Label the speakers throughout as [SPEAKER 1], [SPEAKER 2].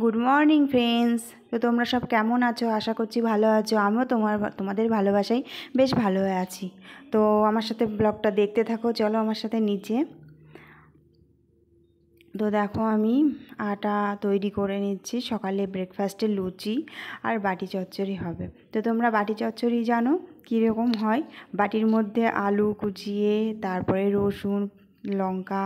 [SPEAKER 1] Good morning friends. তো তোমরা সব কেমন আছো? আশা করছি ভালো আছো। আমিও তোমাদের ভালোবাসায় বেশ ভালো আছি। তো আমার সাথে ব্লগটা দেখতে থাকো, চলো আমার সাথে নিচে। তো দেখো আমি আটা তৈরি করে নিচ্ছি, সকালে ব্রেকফাস্টে লুচি আর বাটি চচ্চড়ি হবে। তো তোমরা বাটি চচ্চড়ি জানো কীরকম হয়? বাটির মধ্যে আলু কুচিয়ে, তারপরে রসুন, লঙ্কা,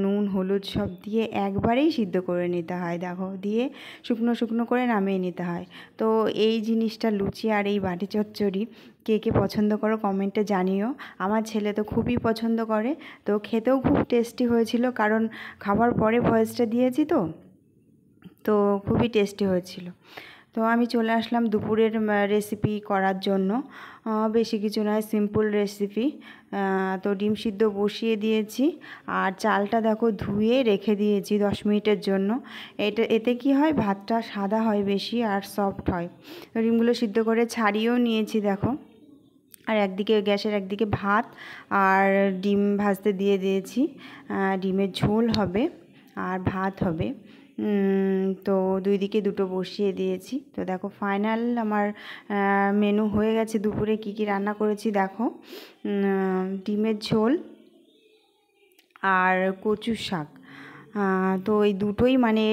[SPEAKER 1] নুন, হলুদ সব দিয়ে একবারেই সিদ্ধ করে নিতে হয়। দেখো, দিয়ে শুকনো শুকনো করে নামিয়ে নিতে হয়। তো এই জিনিসটা লুচি আর এই বাটি চচ্চড়ি কে কে পছন্দ করো কমেন্টে জানিও। আমার ছেলে তো খুবই পছন্দ করে, তো খেতেও খুব টেস্টি হয়েছিল, কারণ খাবার পরে ভয়েসটা দিয়েছি তো খুবই টেস্টি হয়েছিল। তো আমি চলে আসলাম দুপুরের রেসিপি করার জন্য। বেশি কিছু নয়, সিম্পল রেসিপি। তো ডিম সিদ্ধ বসিয়ে দিয়েছি, আর চালটা দেখো ধুয়ে রেখে দিয়েছি 10 মিনিটের জন্য। এতে কি হয়, ভাতটা সাদা হয় বেশি আর সফট হয়। তো ডিমগুলো সিদ্ধ করে ছাড়িয়েও নিয়েছি দেখো। আর একদিকে গ্যাসের একদিকে ভাত আর ডিম ভাজতে দিয়ে দিয়েছি। ডিমের ঝোল হবে আর ভাত হবে। তো দুই দিকে দুটো বসিয়ে দিয়েছি। তো দেখো ফাইনাল আমার মেনু হয়ে গেছে। দুপুরে কি কি রান্না করেছি দেখো। ডিমের ঝোল আর কচু শাক। তো এই দুটোই মানে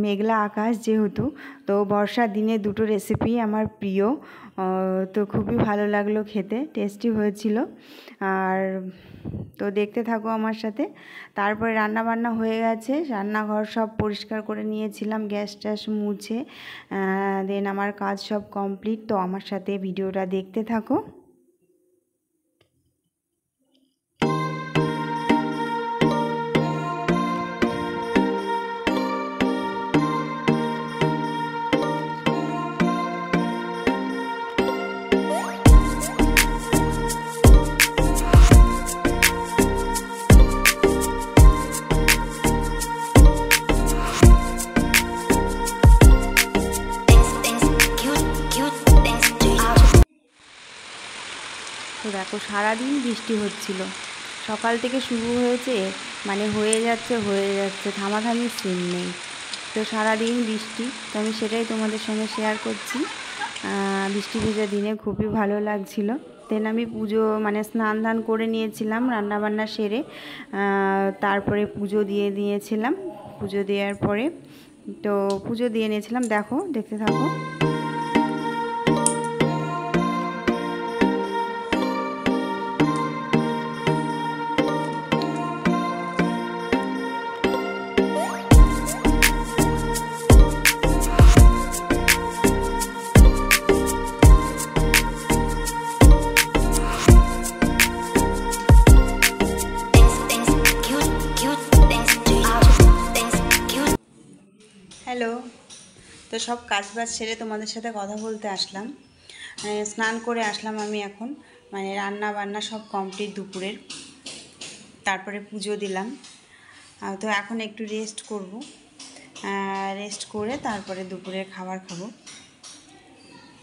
[SPEAKER 1] মেঘলা আকাশ যেহেতু, তো বর্ষার দিনে দুটো রেসিপি আমার প্রিয়। তো খুবই ভালো লাগলো খেতে, টেস্টি হয়েছিল। আর তো দেখতে থাকো আমার সাথে। তারপরে রান্না বান্না হয়ে গেছে, রান্নাঘর সব পরিষ্কার করে নিয়েছিলাম, গ্যাস ট্যাস মুছে। দেন আমার কাজ সব কমপ্লিট। তো আমার সাথে ভিডিওটা দেখতে থাকো। তো দেখো সারাদিন বৃষ্টি হচ্ছিল, সকাল থেকে শুরু হয়েছে, মানে হয়ে যাচ্ছে থামাথামির সিন নেই। তো সারাদিন বৃষ্টি, তো আমি সেটাই তোমাদের সঙ্গে শেয়ার করছি। বৃষ্টি ভেজা দিনে খুবই ভালো লাগছিল। দেন আমি পুজো মানে স্নান ধান করে নিয়েছিলাম, রান্নাবান্না সেরে তারপরে পুজো দিয়ে দিয়েছিলাম। পুজো দেওয়ার পরে তো পুজো দিয়ে নিয়েছিলাম, দেখো দেখতে থাকো। হ্যালো। তো সব কাজবাজ সেরে তোমাদের সাথে কথা বলতে আসলাম। স্নান করে আসলাম আমি এখন, মানে রান্না বান্না সব কমপ্লিট দুপুরের। তারপরে পুজো দিলাম। তো এখন একটু রেস্ট করব, রেস্ট করে তারপরে দুপুরের খাবার খাবো।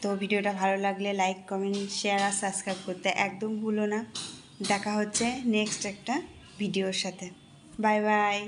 [SPEAKER 1] তো ভিডিওটা ভালো লাগলে লাইক কমেন্ট শেয়ার আর সাবস্ক্রাইব করতে একদম ভুলো না। দেখা হচ্ছে নেক্সট একটা ভিডিওর সাথে। Bye bye.